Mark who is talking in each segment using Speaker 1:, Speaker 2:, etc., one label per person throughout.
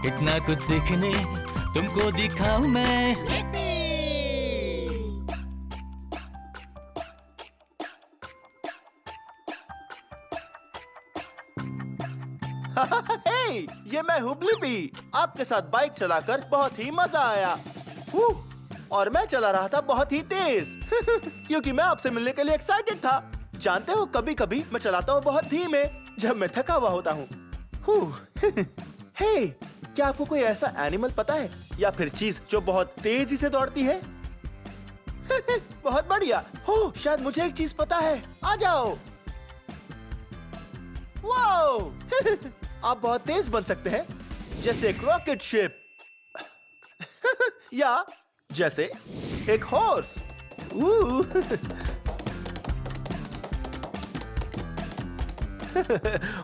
Speaker 1: कितना कुछ सीखने तुमको दिखाऊं मैं।
Speaker 2: हे, ये मैं हूँ ब्लिपी। आपके साथ बाइक चलाकर बहुत ही मजा आया। और मैं चला रहा था बहुत ही तेज क्योंकि मैं आपसे मिलने के लिए एक्साइटेड था। जानते हो, कभी कभी मैं चलाता हूँ बहुत धीमे जब मैं थका हुआ होता हूँ। हे, क्या आपको कोई ऐसा एनिमल पता है या फिर चीज जो बहुत तेजी से दौड़ती है? बहुत बढ़िया। हो, शायद मुझे एक चीज पता है। आ जाओ। वाओ! आप बहुत तेज बन सकते हैं, जैसे एक रॉकेट शिप या जैसे एक हॉर्स।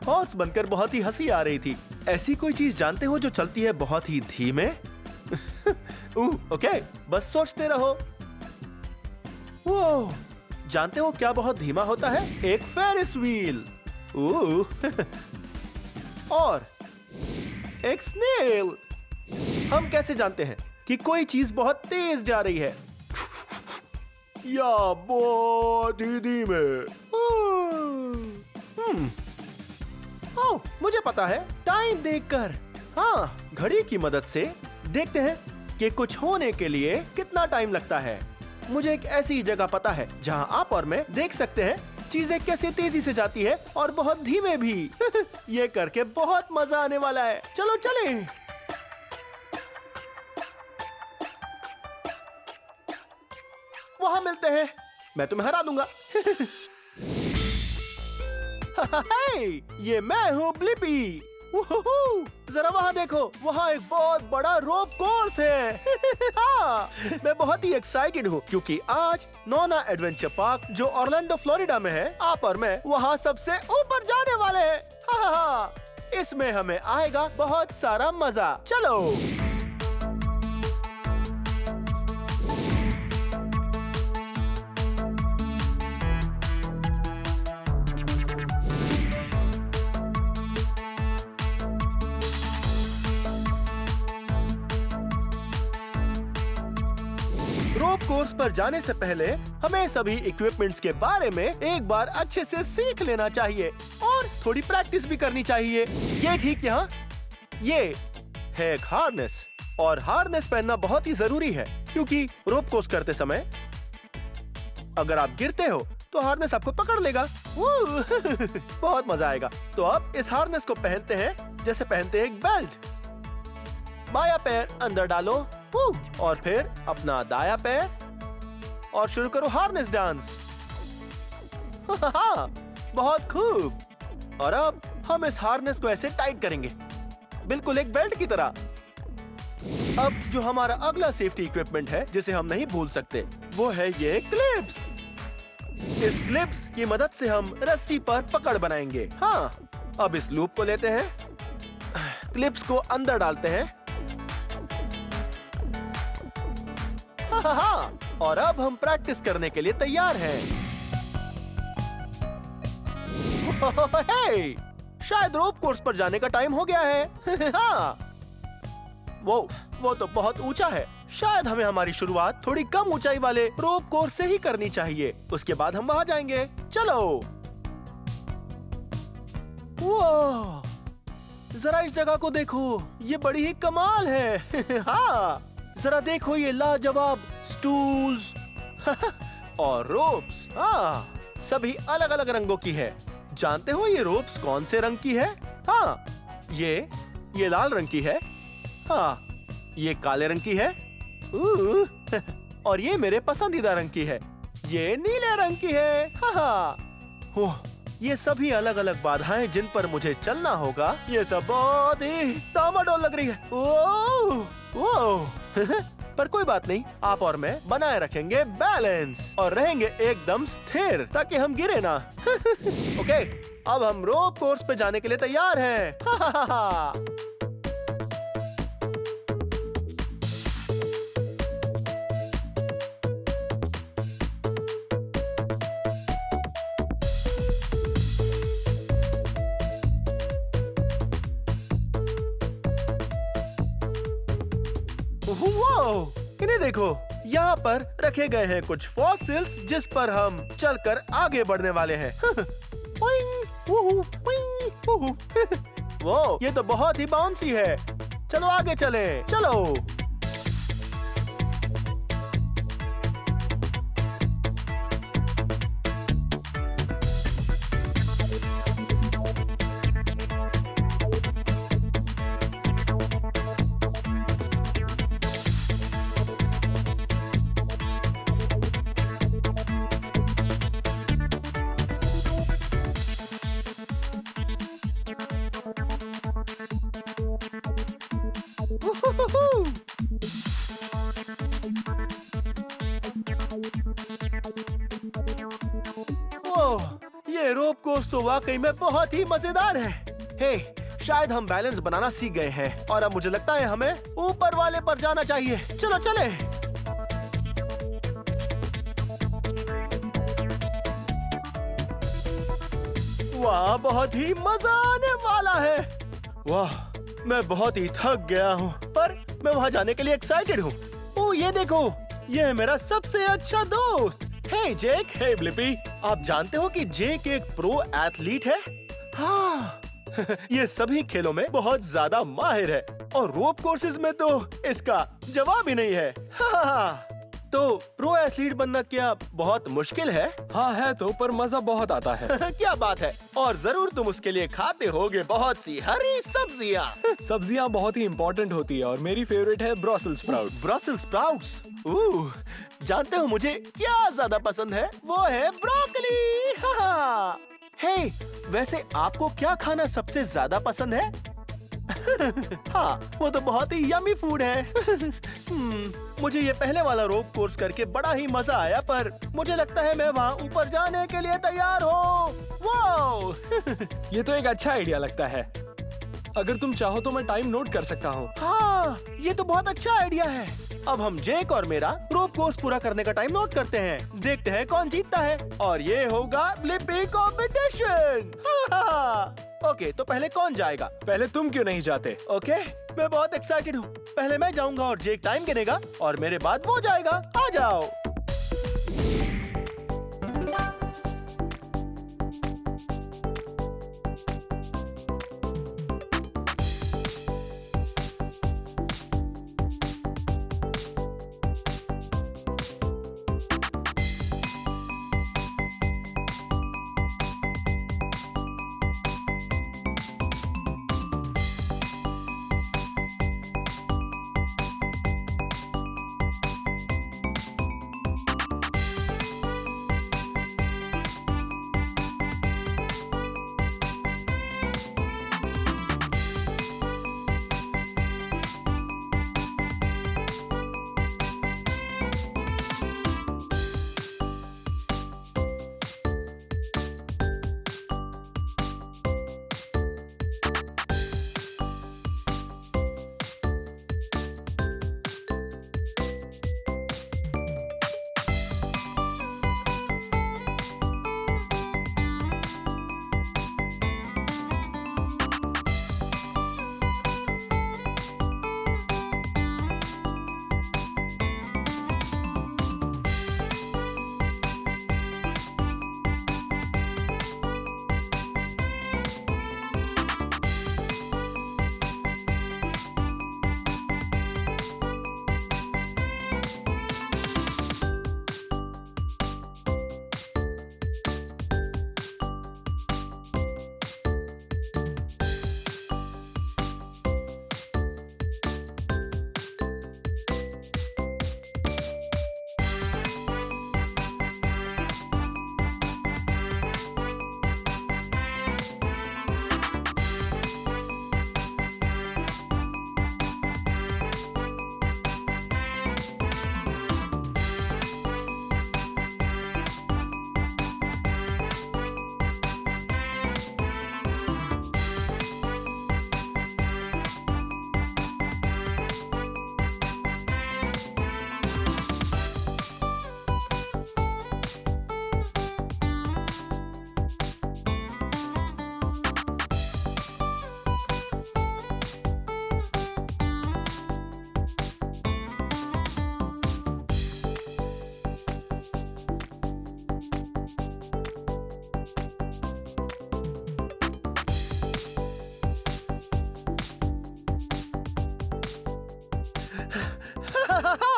Speaker 2: हॉर्स बनकर बहुत ही हंसी आ रही थी। ऐसी कोई चीज जानते हो जो चलती है बहुत ही धीमे? ओके, बस सोचते रहो। वो जानते हो क्या बहुत धीमा होता है? एक फेरिस व्हील। और एक स्नेल। हम कैसे जानते हैं कि कोई चीज बहुत तेज जा रही है या बहुत ही धीमे? ओह, मुझे पता है, टाइम देखकर। हाँ, घड़ी की मदद से देखते हैं कि कुछ होने के लिए कितना टाइम लगता है। मुझे एक ऐसी जगह पता है जहाँ आप और मैं देख सकते हैं चीजें कैसे तेजी से जाती है और बहुत धीमे भी। ये करके बहुत मजा आने वाला है। चलो चले। वहां मिलते हैं। मैं तुम्हें हरा दूंगा। ये मैं हूँ ब्लिपी। जरा वहाँ देखो, वहाँ एक बहुत बड़ा रोप कोर्स है। हाँ, मैं बहुत ही एक्साइटेड हूँ क्योंकि आज नोना एडवेंचर पार्क जो ऑरलैंडो फ्लोरिडा में है, आप और मैं वहाँ सबसे ऊपर जाने वाले हैं। हाँ, इसमें हमें आएगा बहुत सारा मजा। चलो। रोप कोर्स पर जाने से पहले हमें सभी इक्विपमेंट्स के बारे में एक बार अच्छे से सीख लेना चाहिए और थोड़ी प्रैक्टिस भी करनी चाहिए। ये ठीक यहाँ, ये है एक हार्नेस, और हार्नेस पहनना बहुत ही जरूरी है क्योंकि रोप कोर्स करते समय अगर आप गिरते हो तो हार्नेस आपको पकड़ लेगा। बहुत मजा आएगा। तो अब इस हार्नेस को पहनते हैं जैसे पहनते हैं एक बेल्ट। बायां पैर अंदर डालो और फिर अपना दायां पैर और शुरू करो हार्नेस डांस। बहुत खूब। और अब हम इस हार्नेस को ऐसे टाइट करेंगे, बिल्कुल एक बेल्ट की तरह। अब जो हमारा अगला सेफ्टी इक्विपमेंट है जिसे हम नहीं भूल सकते, वो है ये क्लिप्स। इस क्लिप्स की मदद से हम रस्सी पर पकड़ बनाएंगे। हाँ, अब इस लूप को लेते हैं, क्लिप्स को अंदर डालते हैं। हाँ, और अब हम प्रैक्टिस करने के लिए तैयार हैं। हे, शायद रोप कोर्स पर जाने का टाइम हो गया है। हाँ, वो तो बहुत ऊंचा है। शायद हमें हमारी शुरुआत थोड़ी कम ऊंचाई वाले रोप कोर्स से ही करनी चाहिए, उसके बाद हम वहां जाएंगे। चलो। वो जरा इस जगह को देखो, ये बड़ी ही कमाल है। हाँ, जरा देखो ये लाजवाब स्टूल्स और रोप्स। हाँ, सभी अलग अलग रंगों की है। जानते हो ये रोप्स कौन से रंग की है? हाँ, ये लाल रंग की है। हाँ, ये काले रंग की है। और ये मेरे पसंदीदा रंग की है, ये नीले रंग की है। हाँ, ये सभी अलग अलग बाधाएं जिन पर मुझे चलना होगा। ये सब बहुत ही डामाडोल लग रही है। ओह पर कोई बात नहीं, आप और मैं बनाए रखेंगे बैलेंस और रहेंगे एकदम स्थिर ताकि हम गिरे ना। ओके, अब हम रोप कोर्स पे जाने के लिए तैयार हैं। वाओ, इन्हें देखो, यहाँ पर रखे गए हैं कुछ फॉसिल्स जिस पर हम चलकर आगे बढ़ने वाले हैं। वो ये तो बहुत ही बाउंसी है। चलो आगे चले, चलो। ओह, ये रोप कोर्स तो वाकई में बहुत ही मजेदार है। हे, शायद हम बैलेंस बनाना सीख गए हैं और अब मुझे लगता है हमें ऊपर वाले पर जाना चाहिए। चलो चले। वाह, बहुत ही मजा आने वाला है। वाह, मैं बहुत ही थक गया हूँ, पर मैं वहाँ जाने के लिए एक्साइटेड हूँ। ओह, ये देखो, ये है मेरा सबसे अच्छा दोस्त। हे जेक। हे ब्लिपी, आप जानते हो कि जेक एक प्रो एथलीट है? हाँ, ये सभी खेलों में बहुत ज्यादा माहिर है और रोप कोर्सेज में तो इसका जवाब ही नहीं है। हाँ, तो प्रो एथलीट बनना क्या बहुत मुश्किल है?
Speaker 3: हाँ है तो, पर मजा बहुत आता है।
Speaker 2: क्या बात है। और जरूर तुम उसके लिए खाते होगे बहुत सी हरी सब्जियाँ।
Speaker 3: सब्जियाँ बहुत ही इम्पोर्टेंट होती है और मेरी फेवरेट है ब्रसेल्स स्प्राउट।
Speaker 2: Brussels sprouts. जानते हो मुझे क्या ज्यादा पसंद है? वो है ब्रोकली। हाँ। हे, वैसे आपको क्या खाना सबसे ज्यादा पसंद है? हाँ, वो तो बहुत ही यमी फूड है। मुझे ये पहले वाला रोप कोर्स करके बड़ा ही मजा आया, पर मुझे लगता है मैं वहाँ ऊपर जाने के लिए तैयार हूँ। वो
Speaker 3: ये तो एक अच्छा आइडिया लगता है। अगर तुम चाहो तो मैं टाइम नोट कर सकता हूँ।
Speaker 2: हाँ, ये तो बहुत अच्छा आइडिया है। अब हम जेक और मेरा रोप कोर्स पूरा करने का टाइम नोट करते हैं। देखते हैं कौन जीतता है और ये होगा ब्लिपी कॉम्पिटिशन। ओके, तो पहले कौन जाएगा?
Speaker 3: पहले तुम क्यों नहीं जाते?
Speaker 2: ओके, मैं बहुत एक्साइटेड हूँ। पहले मैं जाऊंगा और जेक टाइम गिनेगा और मेरे बाद वो जाएगा। आ जाओ।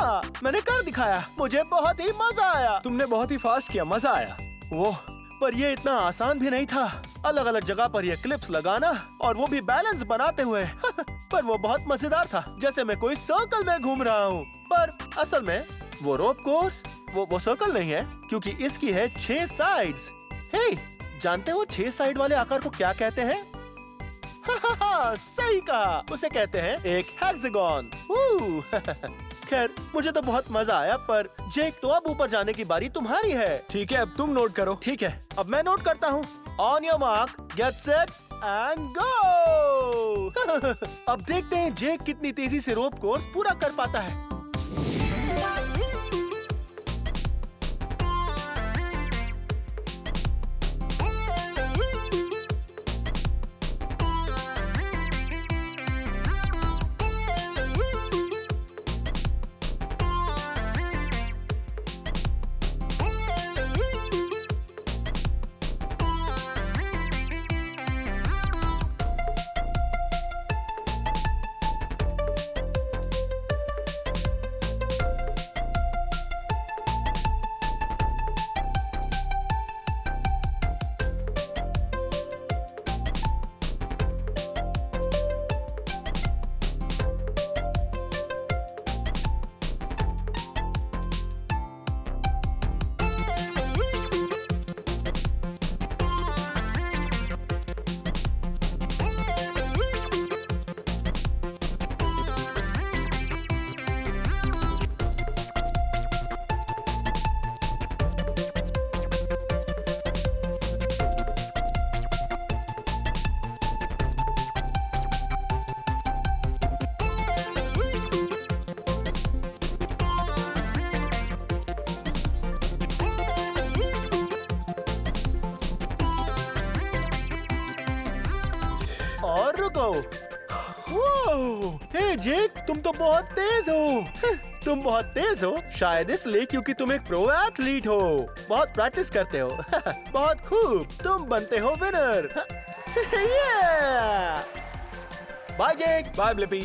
Speaker 2: हाँ, मैंने कर दिखाया। मुझे बहुत ही मजा आया।
Speaker 3: तुमने बहुत ही फास्ट किया, मजा आया।
Speaker 2: वो पर ये इतना आसान भी नहीं था। अलग अलग जगह पर ये क्लिप्स लगाना और वो भी बैलेंस बनाते हुए पर वो बहुत मजेदार था, जैसे मैं कोई सर्कल में घूम रहा हूँ। पर असल में वो रोप कोर्स वो सर्कल नहीं है, क्योंकि इसकी है 6 साइड्स। हे, जानते हो 6 साइड वाले आकार को क्या कहते हैं? सही कहा, उसे कहते हैं एक हेक्सागन। खैर, मुझे तो बहुत मजा आया। पर जेक, तो अब ऊपर जाने की बारी तुम्हारी है।
Speaker 3: ठीक है, अब तुम नोट करो।
Speaker 2: ठीक है, अब मैं नोट करता हूँ। On your mark, get set and go. अब देखते हैं जेक कितनी तेजी से रोप कोर्स पूरा कर पाता है। और रुको। हे जेक, तुम तो बहुत तेज हो। तुम बहुत तेज हो शायद इसलिए क्योंकि तुम एक प्रो एथलीट हो। बहुत प्रैक्टिस करते हो। बहुत खूब, तुम बनते हो winner. Bye Jake.
Speaker 3: Bye Blippi.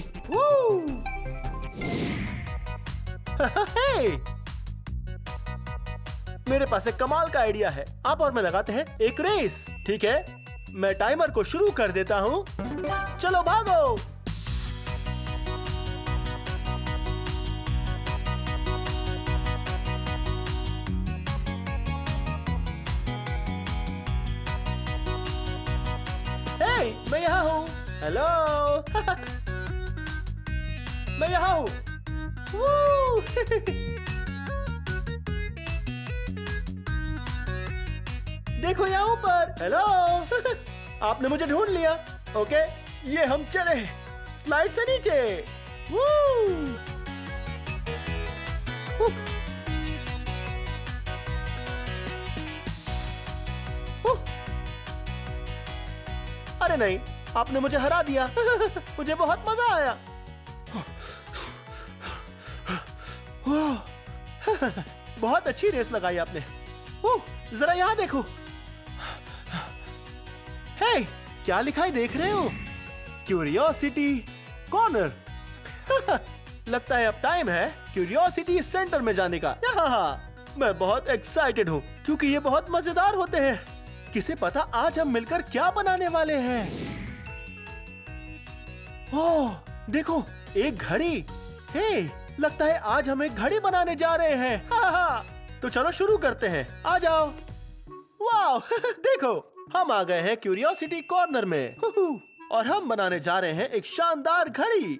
Speaker 2: मेरे पास एक कमाल का आइडिया है। आप और मैं लगाते हैं एक रेस। ठीक है, मैं टाइमर को शुरू कर देता हूँ। चलो भागो। हे, मैं यहाँ हूँ। हेलो। मैं यहाँ हूँ। देखो यहाँ ऊपर। हेलो। आपने मुझे ढूंढ लिया। ओके, ये हम चले स्लाइड से नीचे। अरे नहीं, आपने मुझे हरा दिया। मुझे बहुत मजा आया। बहुत अच्छी रेस लगाई आपने। जरा यहाँ देखो। हे, क्या लिखा है देख रहे हो? Curiosity corner. लगता है अब टाइम है क्यूरियोसिटी सेंटर में जाने का। मैं बहुत एक्साइटेड हूँ क्योंकि ये बहुत मजेदार होते हैं। किसे पता आज हम मिलकर क्या बनाने वाले हैं? ओह, देखो एक घड़ी। हे, लगता है आज हम एक घड़ी बनाने जा रहे हैं। तो चलो शुरू करते हैं। आ जाओ। वाह, देखो हम आ गए हैं क्यूरियोसिटी कॉर्नर में। और हम बनाने जा रहे हैं एक शानदार घड़ी।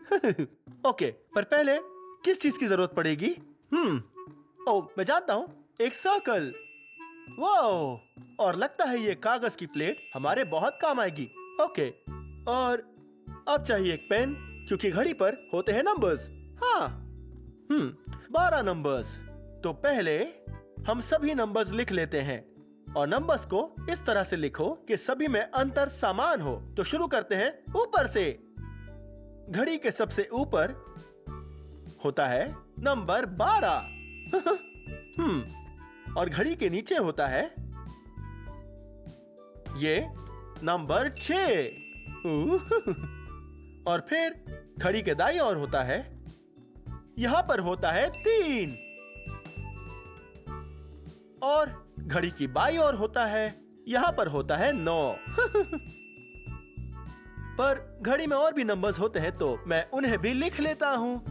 Speaker 2: ओके, पर पहले किस चीज की जरूरत पड़ेगी? ओह, मैं जानता हूँ, एक सर्कल। वाह, और लगता है ये कागज की प्लेट हमारे बहुत काम आएगी। ओके, और अब चाहिए एक पेन, क्योंकि घड़ी पर होते हैं नंबर्स। हाँ, 12 नंबर्स। तो पहले हम सभी नंबर्स लिख लेते हैं और नंबर्स को इस तरह से लिखो कि सभी में अंतर समान हो। तो शुरू करते हैं ऊपर से। घड़ी के सबसे ऊपर होता है नंबर 12। और घड़ी के नीचे होता है ये नंबर 6। और फिर घड़ी के दाईं ओर होता है यहाँ पर होता है 3 और घड़ी की बाईं ओर होता है, यहाँ पर होता है 9 पर घड़ी में और भी नंबर्स होते हैं तो मैं उन्हें भी लिख लेता हूँ।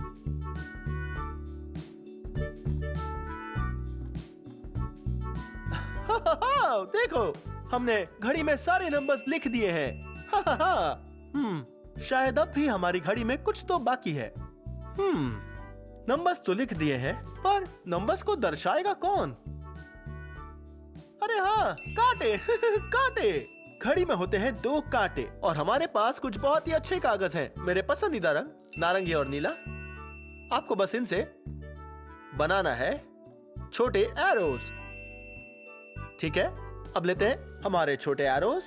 Speaker 2: देखो, हमने घड़ी में सारे नंबर्स लिख दिए हैं। शायद अब भी हमारी घड़ी में कुछ तो बाकी है। नंबर्स तो लिख दिए हैं, पर नंबर्स को दर्शाएगा कौन? अरे हाँ, कांटे। कांटे। घड़ी में होते हैं 2 कांटे और हमारे पास कुछ बहुत ही अच्छे कागज हैं। मेरे पसंदीदा रंग नारंगी और नीला। आपको बस इनसे बनाना है छोटे एरोज। ठीक है, अब लेते हैं हमारे छोटे एरोज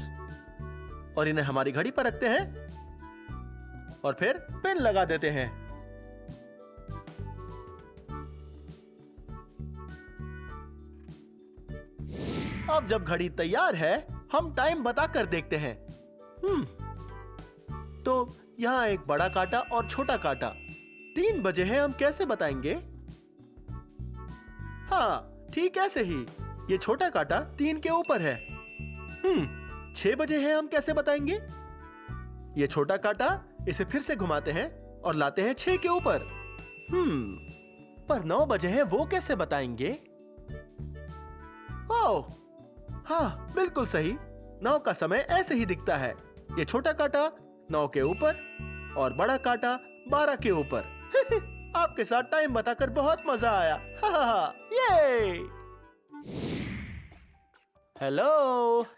Speaker 2: और इन्हें हमारी घड़ी पर रखते हैं और फिर पिन लगा देते हैं। अब जब घड़ी तैयार है, हम टाइम बताकर देखते हैं। तो यहाँ एक बड़ा कांटा और छोटा कांटा। 3 बजे हैं, हम कैसे बताएंगे? हाँ, ठीक ऐसे ही। ये छोटा कांटा 3 के ऊपर है। 6 बजे हैं, हम कैसे बताएंगे? ये छोटा कांटा, इसे फिर से घुमाते हैं और लाते हैं 6 के ऊपर। पर 9 बजे हैं, वो कैसे बताएंगे? ओह, हाँ, बिल्कुल सही। 9 का समय ऐसे ही दिखता है। ये छोटा कांटा 9 के ऊपर और बड़ा कांटा 12 के ऊपर। आपके साथ टाइम बताकर बहुत मजा आया। ये हेलो।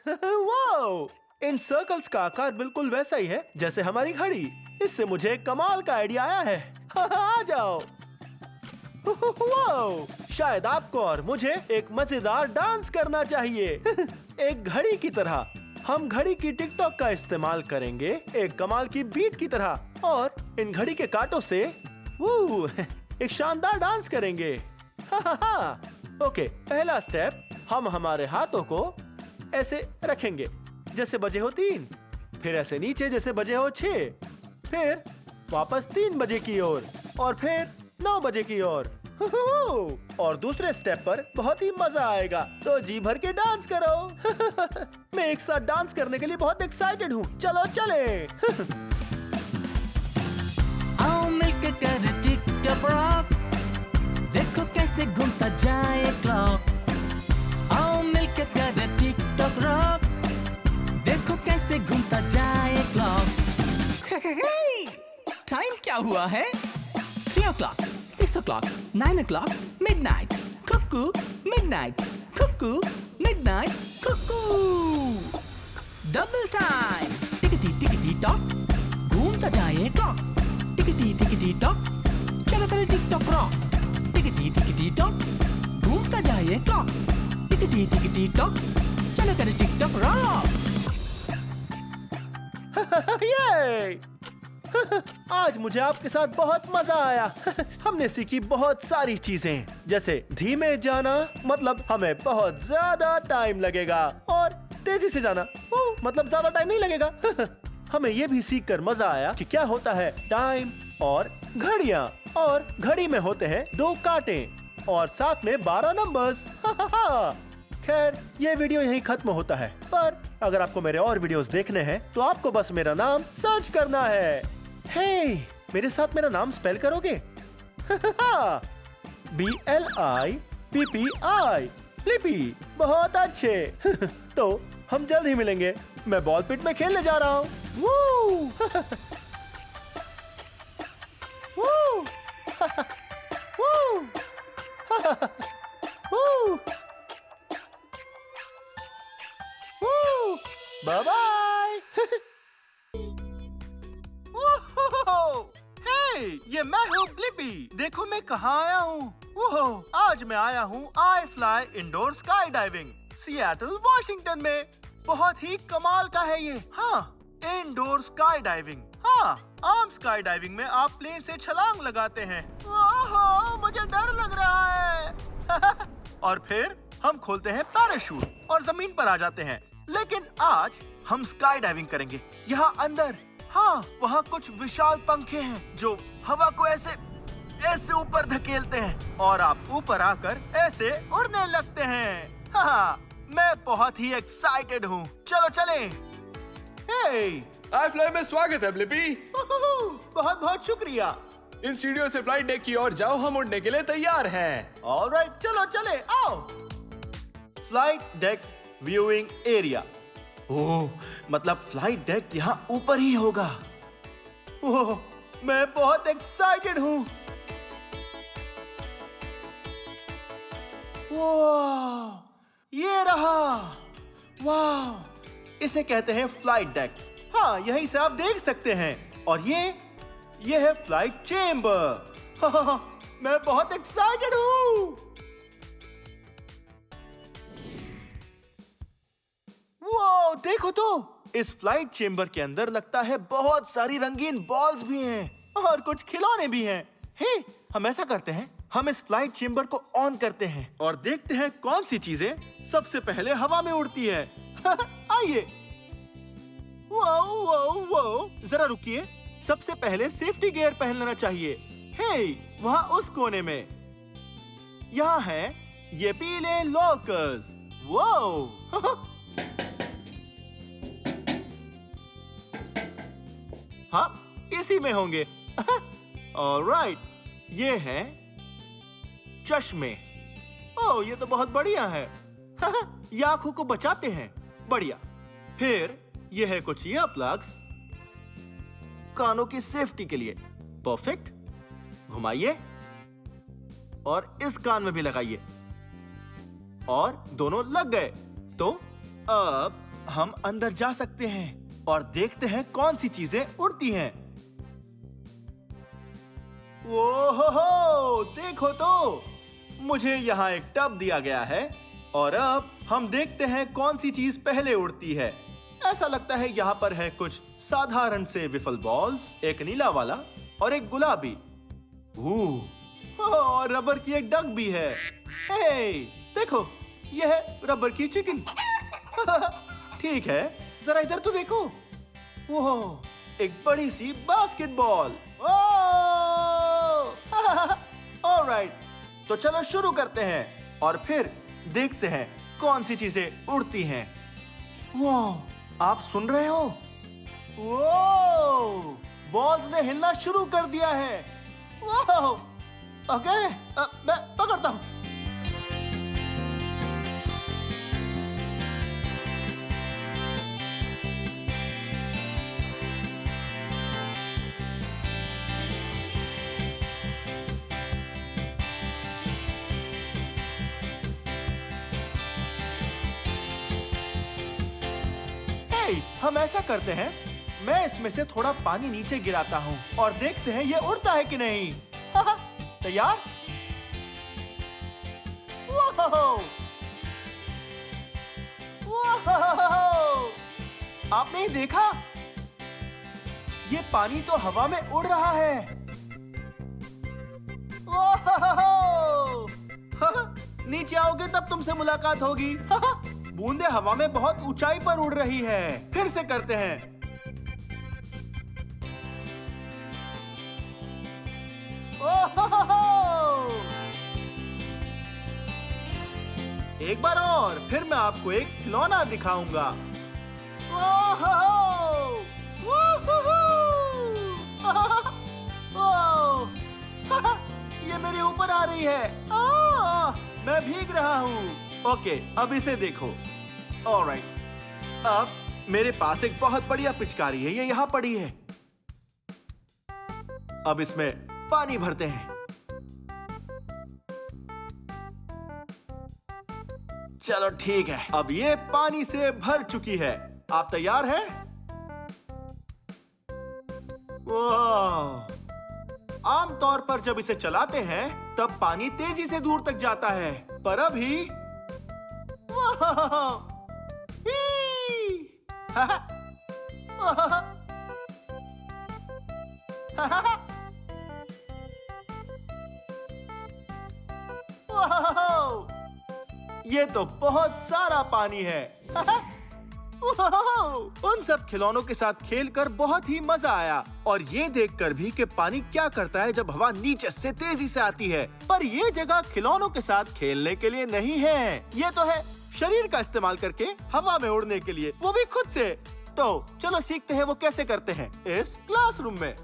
Speaker 2: वाओ, इन सर्कल्स का आकार बिल्कुल वैसा ही है जैसे हमारी घड़ी। इससे मुझे कमाल का आइडिया आया है। आ जाओ। वाओ, शायद आपको और मुझे एक मजेदार डांस करना चाहिए। एक घड़ी की तरह। हम घड़ी की टिकटॉक का इस्तेमाल करेंगे एक कमाल की बीट की तरह और इन घड़ी के कांटों से एक शानदार डांस करेंगे। ओके, पहला स्टेप, हम हमारे हाथों को ऐसे रखेंगे जैसे बजे हो 3, फिर ऐसे नीचे जैसे बजे हो 6, फिर वापस 3 बजे की ओर और फिर 9 बजे की ओर। और दूसरे स्टेप पर बहुत ही मजा आएगा, तो जी भर के डांस करो। मैं एक साथ डांस करने के लिए बहुत एक्साइटेड हूँ। चलो चले।
Speaker 1: आओ मिलके करें टिक-टॉक रॉक, देखो कैसे घूमता जाए क्लॉक। आओ मिलके करें टिक-टॉक रॉक, देखो कैसे घूमता जाए क्लॉक। टाइम क्या हुआ है? 3 o'clock, 6 o'clock, 9 o'clock, midnight, cuckoo, midnight, cuckoo, midnight, cuckoo. Double time. Tickety tock, घूमता जाए clock. Tickety tock, चलो करें टिक-टॉक रॉक. Tickety tock, घूमता जाए clock. Tickety tock, चलो करें टिक-टॉक रॉक.
Speaker 2: ये आज मुझे आपके साथ बहुत मजा आया। हमने सीखी बहुत सारी चीजें, जैसे धीमे जाना मतलब हमें बहुत ज्यादा टाइम लगेगा और तेजी से जाना मतलब ज्यादा टाइम नहीं लगेगा। हमें ये भी सीख कर मजा आया कि क्या होता है टाइम और घड़ियाँ, और घड़ी में होते हैं 2 कांटे और साथ में 12 नंबर्स। खैर, ये वीडियो यहीं खत्म होता है, पर अगर आपको मेरे और वीडियोस देखने हैं तो आपको बस मेरा नाम सर्च करना है। हे, मेरे साथ मेरा नाम स्पेल करोगे? BLIPPI, लिपि। बहुत अच्छे। तो हम जल्द ही मिलेंगे। मैं बॉल पिट में खेलने जा रहा हूँ। Bye bye. हे, ये मैं हूँ ब्लिपी। देखो मैं कहाँ आया हूँ। आज मैं आया हूँ आई fly indoor sky diving, Seattle Washington में। बहुत ही कमाल का है ये। हाँ, इंडोर स्काई डाइविंग। हाँ, आम स्काई डाइविंग में आप प्लेन से छलांग लगाते हैं। ओहो, मुझे डर लग रहा है। और फिर हम खोलते हैं पैराशूट और जमीन पर आ जाते हैं। लेकिन आज हम स्काई डाइविंग करेंगे यहाँ अंदर। हाँ, वहाँ कुछ विशाल पंखे हैं जो हवा को ऐसे ऐसे ऊपर धकेलते हैं और आप ऊपर आकर ऐसे उड़ने लगते हैं। हाँ, मैं बहुत ही एक्साइटेड हूँ। चलो चलें। हे,
Speaker 3: iFly में स्वागत है ब्लिपी।
Speaker 2: बहुत बहुत शुक्रिया।
Speaker 3: इन सीढ़ियों से फ्लाइट डेक की ओर जाओ, हम उड़ने के लिए तैयार हैं।
Speaker 2: ऑलराइट, चलो चले, आओ। Flight deck viewing area. Oh, मतलब फ्लाइट डेक यहाँ ऊपर ही होगा। ओह, मैं बहुत एक्साइटेड हूँ। वाह, ये रहा। वाह, इसे कहते हैं फ्लाइट डेक। हाँ, यहीं से आप देख सकते हैं। और ये है फ्लाइट चेम्बर। मैं बहुत एक्साइटेड हूँ। वो देखो तो, इस फ्लाइट चेम्बर के अंदर लगता है बहुत सारी रंगीन बॉल्स भी हैं और कुछ खिलौने भी हैं। हे, हम ऐसा करते हैं, हम इस फ्लाइट चेम्बर को ऑन करते हैं और देखते हैं कौन सी चीजें सबसे पहले हवा में उड़ती है। आइए। वो, जरा रुकिए। सबसे पहले सेफ्टी गियर पहन लेना चाहिए। हे, वहां उस कोने में यहाँ है ये पीले लॉकर्स। वो हाँ, इसी में होंगे। ऑलराइट, ये है चश्मे। ओह, ये तो बहुत बढ़िया है। ये आंखों को बचाते हैं। बढ़िया। फिर ये है कुछ ईयर प्लग्स, कानों की सेफ्टी के लिए। परफेक्ट। घुमाइए और इस कान में भी लगाइए और दोनों लग गए। तो अब हम अंदर जा सकते हैं और देखते हैं कौन सी चीजें उड़ती हैं। ओहो, देखो तो, मुझे यहाँ एक टब दिया गया है और अब हम देखते हैं कौन सी चीज पहले उड़ती है। ऐसा लगता है यहाँ पर है कुछ साधारण से विफल बॉल्स, एक नीला वाला और एक गुलाबी। और रबर की एक डक भी है। हे, देखो, यह है रबर की चिकन। ठीक है, जरा इधर तो देखो। ओह, एक बड़ी सी बास्केटबॉल। ऑलराइट, तो चलो शुरू करते हैं और फिर देखते हैं कौन सी चीजें उड़ती हैं। वाह, आप सुन रहे हो? वो बॉल्स ने हिलना शुरू कर दिया है। वाह, ओके, मैं पकड़ता हूं। हम ऐसा करते हैं, मैं इसमें से थोड़ा पानी नीचे गिराता हूं और देखते हैं ये उड़ता है कि नहीं। तैयार? आपने ही देखा, ये पानी तो हवा में उड़ रहा है। नीचे आओगे तब तुमसे मुलाकात होगी। बूंदे हवा में बहुत ऊंचाई पर उड़ रही है। फिर से करते हैं। एक बार और, फिर मैं आपको एक खिलौना दिखाऊंगा। ये मेरे ऊपर आ रही है। मैं भीग रहा हूँ। ओके, अब इसे देखो। ऑलराइट, अब मेरे पास एक बहुत बढ़िया पिचकारी है। ये यहाँ पड़ी है। अब इसमें पानी भरते हैं। चलो ठीक है, अब ये पानी से भर चुकी है। आप तैयार हैं? वाह! आमतौर पर जब इसे चलाते हैं तब पानी तेजी से दूर तक जाता है, पर अभी ये तो बहुत सारा पानी है। उन सब खिलौनों के साथ खेलकर बहुत ही मजा आया और ये देखकर भी कि पानी क्या करता है जब हवा नीचे से तेजी से आती है। पर ये जगह खिलौनों के साथ खेलने के लिए नहीं है, ये तो है शरीर का इस्तेमाल करके हवा में उड़ने के लिए, वो भी खुद से। तो चलो सीखते हैं वो कैसे करते हैं इस क्लासरूम में।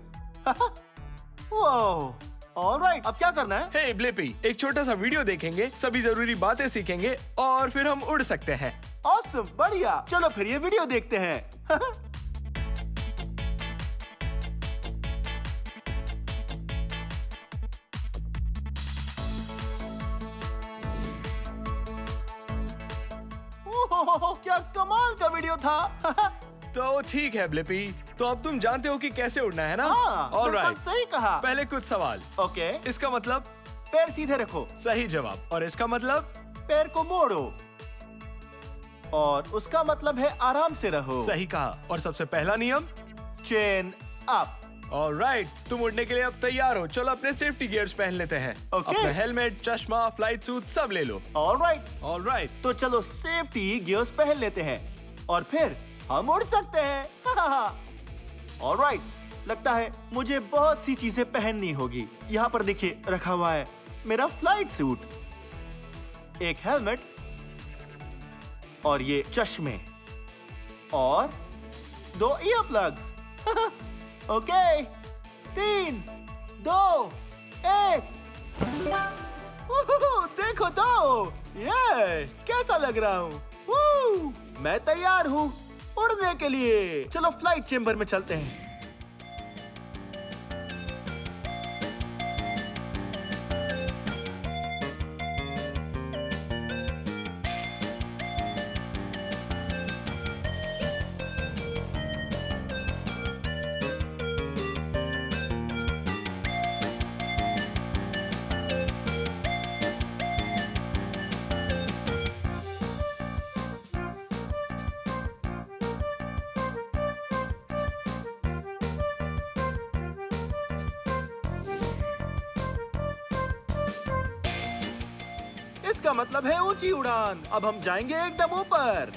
Speaker 2: ऑलराइट, अब क्या करना है?
Speaker 3: हे ब्लिपी, एक छोटा सा वीडियो देखेंगे, सभी जरूरी बातें सीखेंगे और फिर हम उड़ सकते हैं।
Speaker 2: ऑसम, बढ़िया। चलो फिर ये वीडियो देखते हैं। ओह, क्या कमाल का वीडियो था।
Speaker 3: तो ठीक है ब्लिपी, तो अब तुम जानते हो कि कैसे उड़ना है ना?
Speaker 2: हाँ, बिल्कुल
Speaker 3: ऑलराइट,
Speaker 2: सही कहा।
Speaker 3: पहले कुछ सवाल।
Speaker 2: ओके,
Speaker 3: इसका मतलब?
Speaker 2: पैर सीधे रखो।
Speaker 3: सही जवाब। और इसका मतलब?
Speaker 2: पैर को मोड़ो। और उसका मतलब है आराम से रहो।
Speaker 3: सही कहा। और सबसे पहला नियम?
Speaker 2: Chain up.
Speaker 3: ऑलराइट, तुम उड़ने के लिए अब तैयार हो। चलो अपने सेफ्टी गियर्स पहन लेते हैं।
Speaker 2: ओके।
Speaker 3: अपना हेलमेट, चश्मा, फ्लाइट सूट सब ले लो।
Speaker 2: ऑलराइट, तो चलो सेफ्टी गियर्स पहन लेते हैं और फिर हम उड़ सकते हैं। ऑलराइट, लगता है मुझे बहुत सी चीजें पहननी होगी। यहाँ पर देखिए रखा हुआ है मेरा फ्लाइट सूट, एक हेलमेट और ये चश्मे और 2 ईयर प्लग्स। ओके, 3, 2, 1। देखो तो, ये कैसा लग रहा हूँ? मैं तैयार हूँ उड़ने के लिए। चलो फ्लाइट चेंबर में चलते हैं। इसका मतलब है ऊंची उड़ान। अब हम जाएंगे एकदम ऊपर।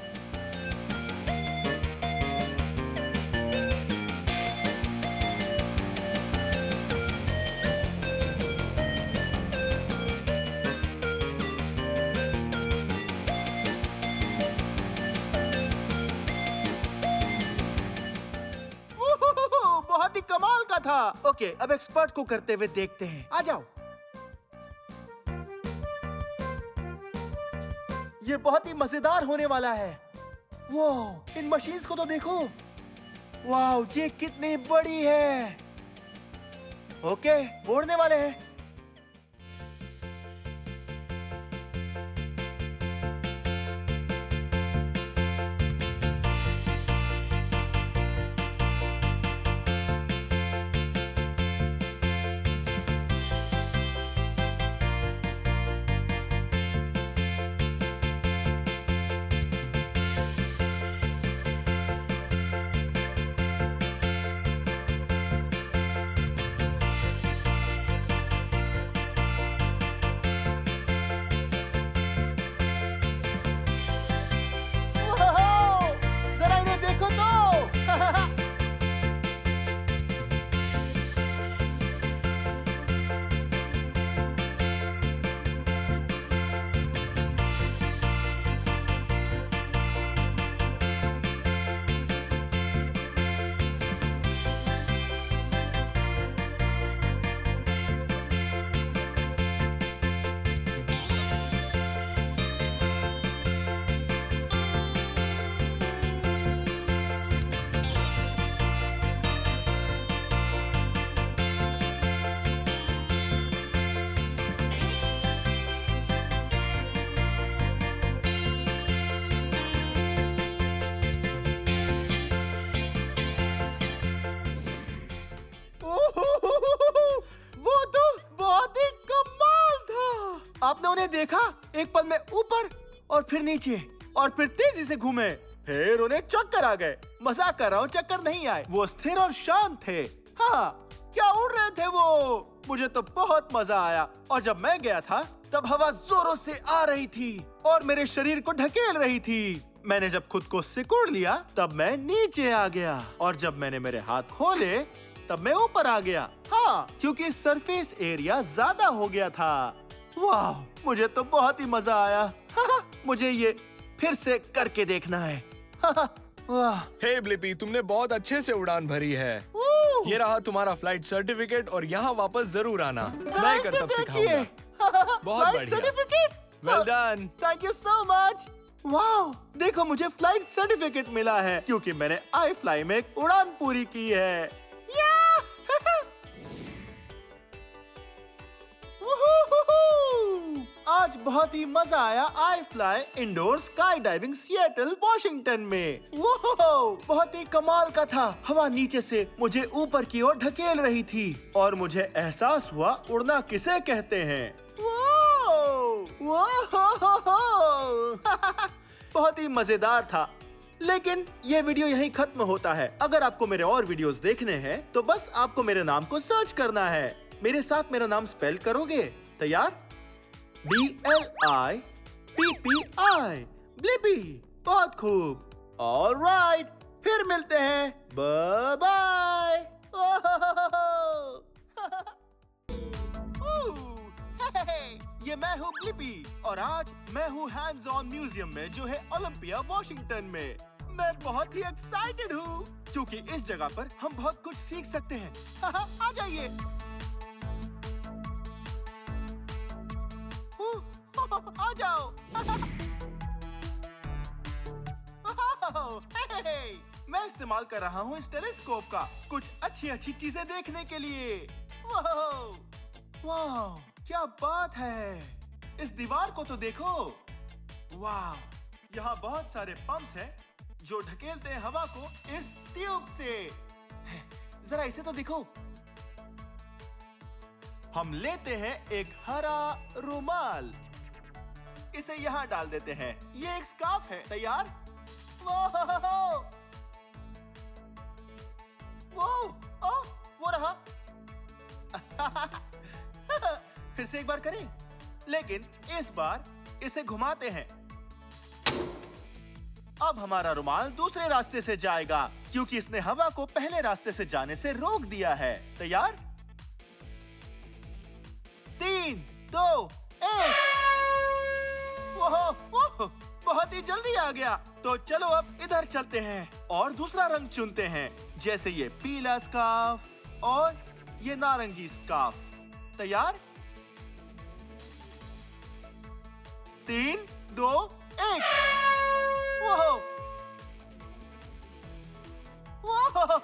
Speaker 2: बहुत ही कमाल का था। ओके, अब एक्सपर्ट को करते हुए देखते हैं। आ जाओ। ये बहुत ही मजेदार होने वाला है। वो इन मशीन्स को तो देखो। वाओ, ये कितनी बड़ी है। ओके, उड़ने वाले हैं। जरा इन्हें देखो तो। वो तो बहुत ही कमाल था। आपने उन्हें देखा? एक पल में ऊपर और फिर नीचे और फिर तेजी से घूमे, फिर उन्हें चक्कर आ गए। मजाक कर रहा हूँ, चक्कर नहीं आए। वो स्थिर और शांत थे। हाँ, क्या उड़ रहे थे वो। मुझे तो बहुत मजा आया। और जब मैं गया था तब हवा जोरों से आ रही थी और मेरे शरीर को ढकेल रही थी। मैंने जब खुद को सिकुड़ लिया तब मैं नीचे आ गया, और जब मैंने मेरे हाथ खोले तब मैं ऊपर आ गया। हाँ, क्योंकि सरफेस एरिया ज्यादा हो गया था। वाह, मुझे तो बहुत ही मजा आया। मुझे ये फिर से करके देखना है। वाह।
Speaker 3: हे ब्लिपी, तुमने बहुत अच्छे से उड़ान भरी है। ये रहा तुम्हारा फ्लाइट सर्टिफिकेट, और यहाँ वापस जरूर आना। मैं कर तब सिखाऊंगा। बहुत बढ़िया।
Speaker 2: Certificate.
Speaker 3: Well done.
Speaker 2: Thank you so much. वाह, देखो मुझे फ्लाइट सर्टिफिकेट मिला है क्योंकि मैंने आई फ्लाई में एक उड़ान पूरी की है। आज बहुत ही मजा आया आई fly indoor sky diving Seattle Washington में। बहुत ही कमाल का था। हवा नीचे से मुझे ऊपर की ओर ढकेल रही थी और मुझे एहसास हुआ उड़ना किसे कहते हैं। बहुत ही मजेदार था। लेकिन ये वीडियो यहीं खत्म होता है। अगर आपको मेरे और वीडियोस देखने हैं तो बस आपको मेरे नाम को सर्च करना है। मेरे साथ मेरा नाम स्पेल करोगे? तैयार? BLIPPI, Blippi. बहुत खूब। ऑलराइट, फिर मिलते हैं। Bye bye. ये मैं हूँ ब्लिपी और आज मैं हूँ हैंड्स ऑन म्यूजियम में जो है ओलंपिया वॉशिंगटन में। मैं बहुत ही एक्साइटेड हूँ क्योंकि इस जगह पर हम बहुत कुछ सीख सकते हैं। आ जाइए। आ जाओ। मैं इस्तेमाल कर रहा हूँ इस टेलीस्कोप का कुछ अच्छी चीजें देखने के लिए। वाह, क्या बात है। इस दीवार को तो देखो। वाह, यहाँ बहुत सारे पंप्स हैं जो ढकेलते हैं हवा को इस ट्यूब से। जरा इसे तो देखो। हम लेते हैं एक हरा रुमाल, इसे यहाँ डाल देते हैं। ये एक स्कार्फ है। तैयार? वो रहा। फिर से एक बार करें, लेकिन इस बार इसे घुमाते हैं। अब हमारा रुमाल दूसरे रास्ते से जाएगा क्योंकि इसने हवा को पहले रास्ते से जाने से रोक दिया है। तैयार? 3, 2, 1। ओह, बहुत ही जल्दी आ गया। तो चलो अब इधर चलते हैं और दूसरा रंग चुनते हैं, जैसे ये पीला स्कार्फ और ये नारंगी स्कार्फ। तैयार? 3, 2, 1। वाह,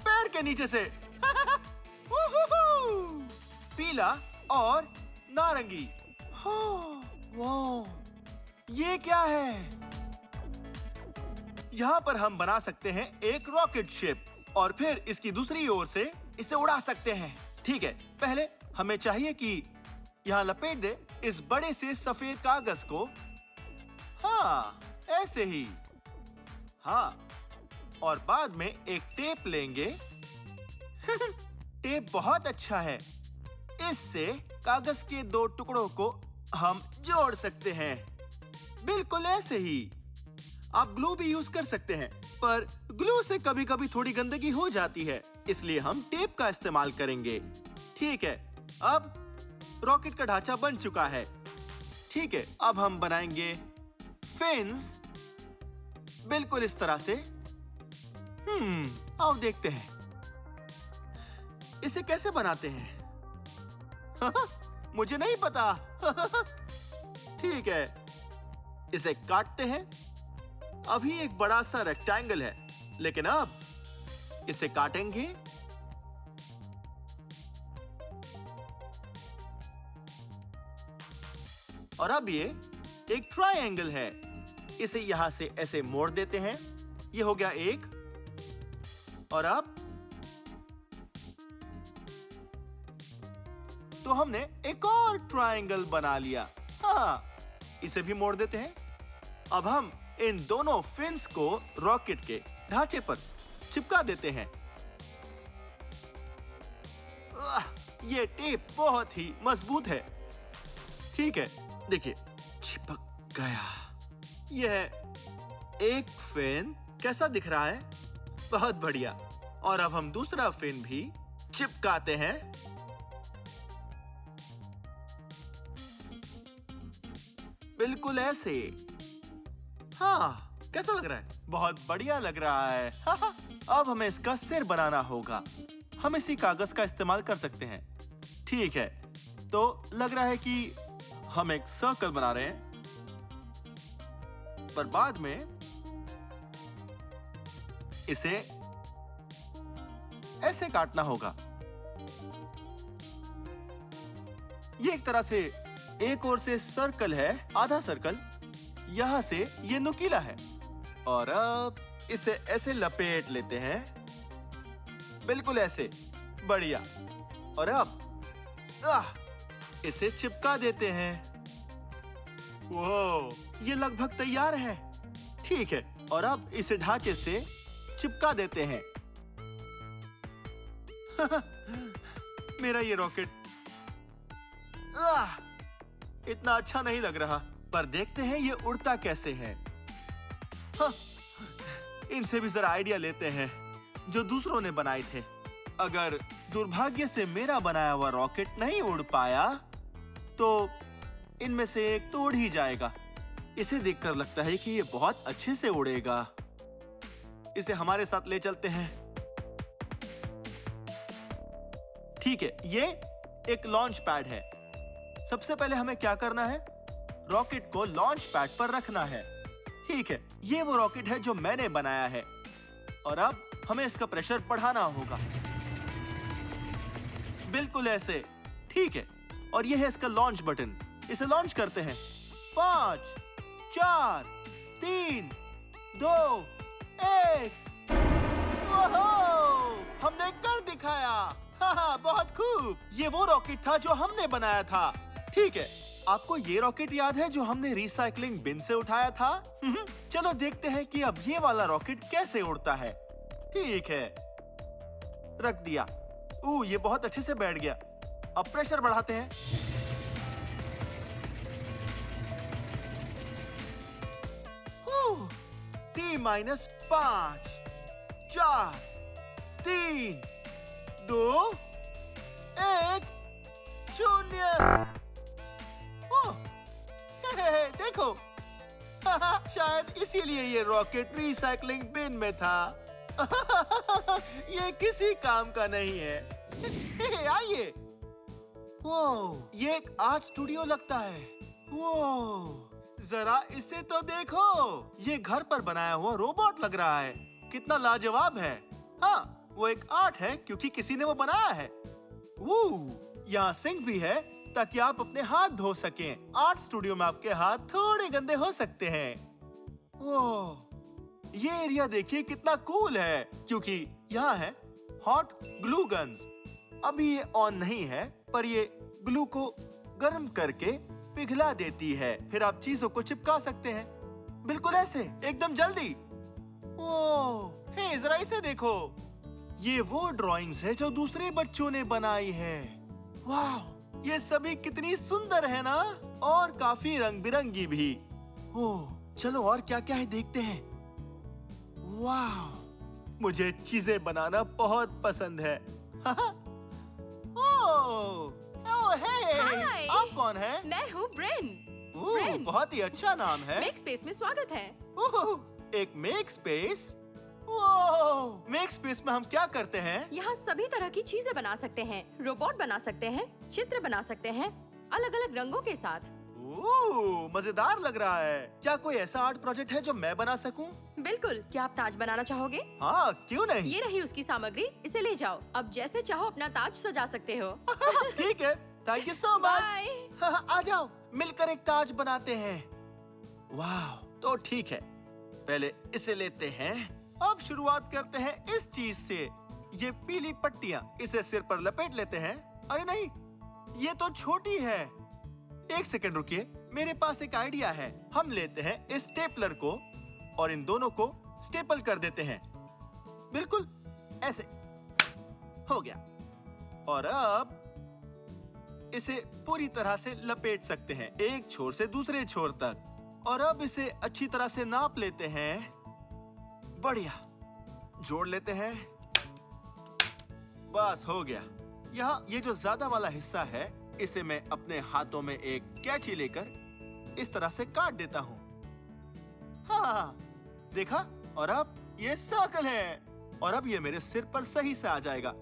Speaker 2: पैर के नीचे से। पीला और नारंगी। वाह, ये क्या है? यहाँ पर हम बना सकते हैं एक रॉकेट शिप और फिर इसकी दूसरी ओर से इसे उड़ा सकते हैं। ठीक है, पहले हमें चाहिए कि यहाँ लपेट दे इस बड़े से सफेद कागज को। हाँ, ऐसे ही। हाँ, और बाद में एक टेप लेंगे। टेप बहुत अच्छा है। इससे कागज के 2 टुकड़ों को हम जोड़ सकते हैं, बिल्कुल ऐसे ही। आप ग्लू भी यूज कर सकते हैं, पर ग्लू से कभी-कभी थोड़ी गंदगी हो जाती है, इसलिए हम टेप का इस्तेमाल करेंगे। ठीक है, अब रॉकेट का ढांचा बन चुका है। ठीक है, अब हम बनाएंगे फिन्स, बिल्कुल इस तरह से। आओ देखते हैं इसे कैसे बनाते हैं। मुझे नहीं पता। ठीक है, इसे काटते हैं। अभी एक बड़ा सा रेक्टेंगल है, लेकिन अब इसे काटेंगे। और अब ये एक ट्रायंगल है। इसे यहां से ऐसे मोड़ देते हैं। ये हो गया एक। और अब तो हमने एक और ट्रायंगल बना लिया। हाँ, इसे भी मोड़ देते हैं। अब हम इन दोनों फिन्स को रॉकेट के ढांचे पर चिपका देते हैं। ये टेप बहुत ही मजबूत है। ठीक है, देखिए, चिपक गया। यह एक फिन कैसा दिख रहा है? बहुत बढ़िया। और अब हम दूसरा फिन भी चिपकाते हैं। बिल्कुल ऐसे। हाँ, कैसा लग रहा है? बहुत बढ़िया लग रहा है। अब हमें इसका सिर बनाना होगा। हम इसी कागज का इस्तेमाल कर सकते हैं। ठीक है, तो लग रहा है कि हम एक सर्कल बना रहे हैं, पर बाद में इसे ऐसे काटना होगा। ये एक तरह से एक ओर से सर्कल है, आधा सर्कल। यहां से ये नुकीला है और अब इसे ऐसे लपेट लेते हैं। बिल्कुल ऐसे। बढ़िया। और अब इसे चिपका देते हैं। वो ये लगभग तैयार है। ठीक है, और अब इसे ढांचे से चिपका देते हैं। मेरा ये रॉकेट इतना अच्छा नहीं लग रहा, पर देखते हैं ये उड़ता कैसे है। इनसे भी जरा आइडिया लेते हैं जो दूसरों ने बनाए थे। अगर दुर्भाग्य से मेरा बनाया हुआ रॉकेट नहीं उड़ पाया तो इनमें से एक तो उड़ ही जाएगा। इसे देखकर लगता है कि ये बहुत अच्छे से उड़ेगा। इसे हमारे साथ ले चलते हैं। ठीक है, ये एक लॉन्च पैड है। सबसे पहले हमें क्या करना है? रॉकेट को लॉन्च पैड पर रखना है। ठीक है, ये वो रॉकेट है जो मैंने बनाया है और अब हमें इसका प्रेशर बढ़ाना होगा। बिल्कुल ऐसे। ठीक है, और ये है इसका लॉन्च बटन। इसे लॉन्च करते हैं। 5, 4, 3, 2, 1। ओहो! हमने कर दिखाया। हाँ, बहुत खूब। ये वो रॉकेट था जो हमने बनाया था। ठीक है, आपको ये रॉकेट याद है जो हमने रिसाइकलिंग बिन से उठाया था? चलो देखते हैं कि अब ये वाला रॉकेट कैसे उड़ता है। ठीक है, रख दिया। ये बहुत अच्छे से बैठ गया। अब प्रेशर बढ़ाते हैं। T-5, 4, 3, 2, 1, 0। देखो, शायद इसीलिए ये रॉकेट रिसाइकलिंग बिन में था। ये किसी काम का नहीं है। आइए। ये एक आर्ट स्टूडियो लगता है। जरा इसे तो देखो। ये घर पर बनाया हुआ रोबोट लग रहा है। कितना लाजवाब है। हाँ, वो एक आर्ट है क्योंकि किसी ने वो बनाया है। यहाँ सिंक भी है ताकि आप अपने हाथ धो सकें। आर्ट स्टूडियो में आपके हाथ थोड़े गंदे हो सकते हैं। ये एरिया देखिए कितना कूल है क्योंकि यहाँ है हॉट ग्लू गन्स। अभी ये ऑन नहीं है, पर ये ग्लू को गर्म करके पिघला देती है। फिर आप चीजों को चिपका सकते हैं। बिल्कुल ऐसे, एकदम जल्दी। हे, जरा इसे देखो। ये वो ड्राइंग्स है जो दूसरे बच्चों ने बनाई है। वाह, ये सभी कितनी सुंदर है ना, और काफी रंग बिरंगी भी। चलो और क्या क्या है देखते हैं। वाह, मुझे चीजें बनाना बहुत पसंद है। हे, आप कौन हैं?
Speaker 4: मैं हूँ ब्रेन।
Speaker 2: बहुत ही अच्छा नाम है।
Speaker 4: मेक स्पेस में स्वागत है।
Speaker 2: एक मेक स्पेस। मेक स्पेस में हम क्या करते हैं?
Speaker 4: यहाँ सभी तरह की चीजें बना सकते हैं। रोबोट बना सकते हैं, चित्र बना सकते हैं, अलग अलग रंगों के साथ।
Speaker 2: मजेदार लग रहा है। क्या कोई ऐसा आर्ट प्रोजेक्ट है जो मैं बना सकूं?
Speaker 4: बिल्कुल। क्या आप ताज बनाना चाहोगे?
Speaker 2: हाँ, क्यों नहीं।
Speaker 4: ये रही उसकी सामग्री, इसे ले जाओ। अब जैसे चाहो अपना ताज सजा सकते हो।
Speaker 2: ठीक है, थैंक यू सो मच। आ जाओ, मिलकर एक ताज बनाते हैं। वाह, तो ठीक है, पहले इसे लेते हैं। अब शुरुआत करते हैं इस चीज से। ये पीली पट्टियां, इसे सिर पर लपेट लेते हैं। अरे नहीं, ये तो छोटी है। एक सेकंड रुकिए, मेरे पास एक आइडिया है। हम लेते हैं इस स्टेपलर को और इन दोनों को स्टेपल कर देते हैं। बिल्कुल ऐसे। हो गया। और अब इसे पूरी तरह से लपेट सकते हैं, एक छोर से दूसरे छोर तक। और अब इसे अच्छी तरह से नाप लेते हैं। बढ़िया, जोड़ लेते हैं। बस हो गया। यहाँ ये जो ज्यादा वाला हिस्सा है, इसे मैं अपने हाथों में एक कैंची लेकर इस तरह से काट देता हूँ। हाँ, देखा? और अब ये सर्कल है और अब ये मेरे सिर पर सही से आ जाएगा।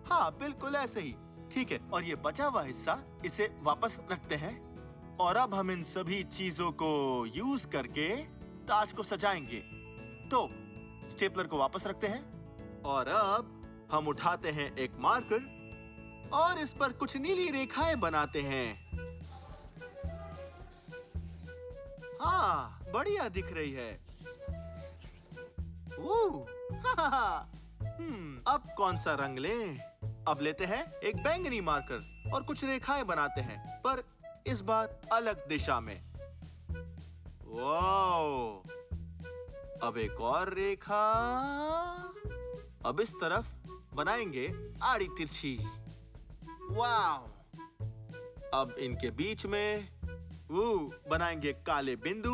Speaker 2: हाँ, बिल्कुल ऐसे ही। ठीक है, और ये बचा हुआ हिस्सा इसे वापस रखते हैं और अब हम इन सभी चीजों को यूज करके ताज को सजाएंगे। तो स्टेपलर को वापस रखते हैं और अब हम उठाते हैं एक मार्कर और इस पर कुछ नीली रेखाएं बनाते हैं। हाँ, बढ़िया दिख रही है। अब कौन सा रंग लें? अब लेते हैं एक बैंगनी मार्कर और कुछ रेखाएं बनाते हैं, पर इस बार अलग दिशा में। वाओ! अब एक और रेखा। अब इस तरफ बनाएंगे आड़ी तिरछी। वाओ! अब इनके बीच में बनाएंगे काले बिंदु।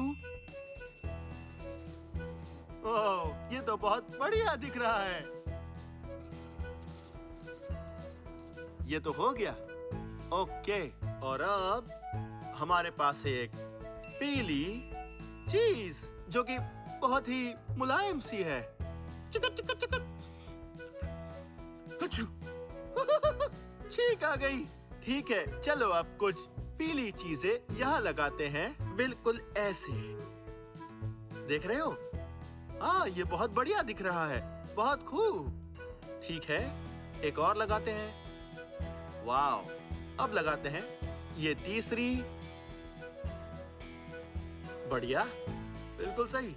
Speaker 2: ओह, ये तो बहुत बढ़िया दिख रहा है। ये तो हो गया। ओके, और अब हमारे पास है एक पीली चीज जो कि बहुत ही मुलायम सी है। चिकट चिकट चिकट। छींक आ गई। ठीक है, चलो अब कुछ पीली चीजें यहाँ लगाते हैं, बिल्कुल ऐसे। देख रहे हो? हाँ, ये बहुत बढ़िया दिख रहा है। बहुत खूब। ठीक है, एक और लगाते हैं। वाओ! अब लगाते हैं ये तीसरी। बढ़िया, बिल्कुल सही।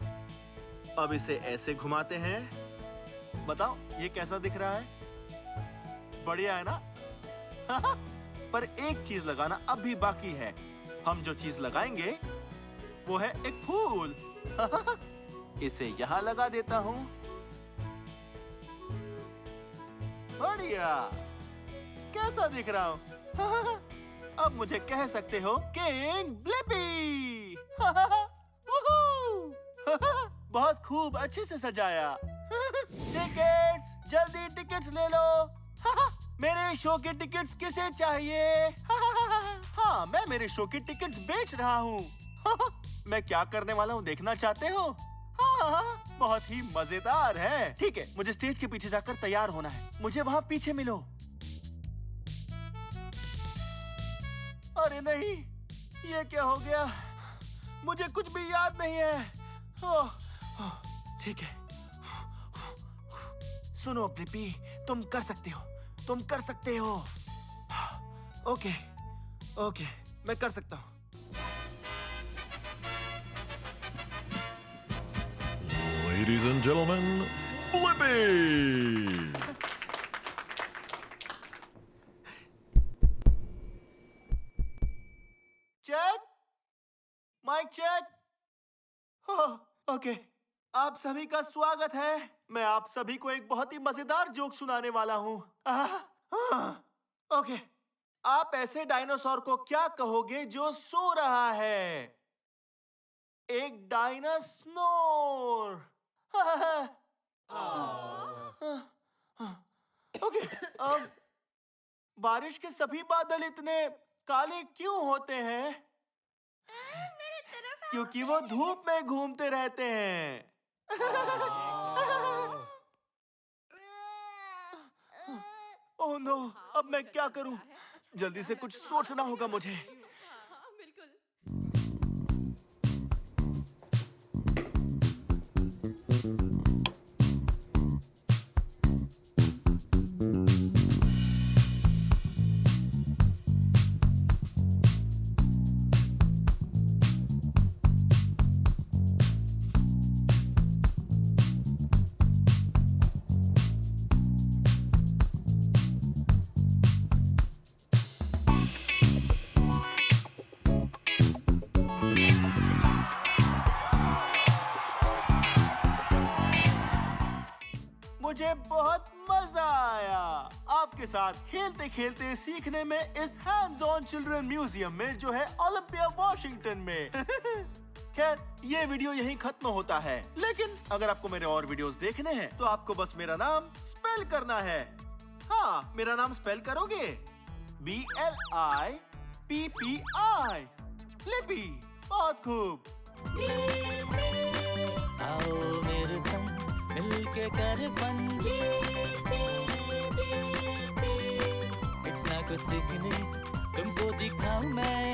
Speaker 2: अब इसे ऐसे घुमाते हैं। बताओ, ये कैसा दिख रहा है? बढ़िया है ना? पर एक चीज लगाना अब भी बाकी है। हम जो चीज लगाएंगे वो है एक फूल। इसे यहाँ लगा देता हूँ। बढ़िया, कैसा दिख रहा हूँ? अब मुझे कह सकते हो किंग ब्लिपी। बहुत खूब, अच्छे से सजाया। टिकट्स, जल्दी टिकट्स ले लो। मेरे शो के टिकट्स किसे चाहिए? हाँ, मैं मेरे शो के टिकट्स बेच रहा हूँ। मैं क्या करने वाला हूँ देखना चाहते हो? हाँ, बहुत ही मजेदार है। ठीक है, मुझे स्टेज के पीछे जाकर तैयार होना है। मुझे वहाँ पीछे मिलो। अरे नहीं, ये क्या हो गया? मुझे कुछ भी याद नहीं है। ठीक है, सुनो ब्लिपी, तुम कर सकते हो। तुम कर सकते हो। ओके, ओके, मैं कर सकता हूँ।
Speaker 5: Ladies and gentlemen, Blippi!
Speaker 2: Check, mic check. Okay, आप सभी का स्वागत है। मैं आप सभी को एक बहुत ही मजेदार जोक सुनाने वाला हूँ। ओके, आप ऐसे डायनासोर को क्या कहोगे जो सो रहा है? एक डायनासोर। ओके, अब बारिश के सभी बादल इतने काले क्यों होते हैं? क्योंकि वो धूप में घूमते रहते हैं। ओह नो, अब मैं क्या करूं? जल्दी से कुछ सोचना होगा मुझे। मुझे बहुत मजा आया आपके साथ खेलते खेलते सीखने में इस हैंड्स ऑन चिल्ड्रन म्यूजियम में जो है ओलंपिया वॉशिंगटन में। खैर ये वीडियो यहीं खत्म होता है, लेकिन अगर आपको मेरे और वीडियोस देखने हैं तो आपको बस मेरा नाम स्पेल करना है। हाँ, मेरा नाम स्पेल करोगे? BLIPPI। लिपि। बहुत खूब।
Speaker 1: आओ मेरे संग मिलके कर फन, इतना कुछ सीखने तुमको दिखाऊं मैं।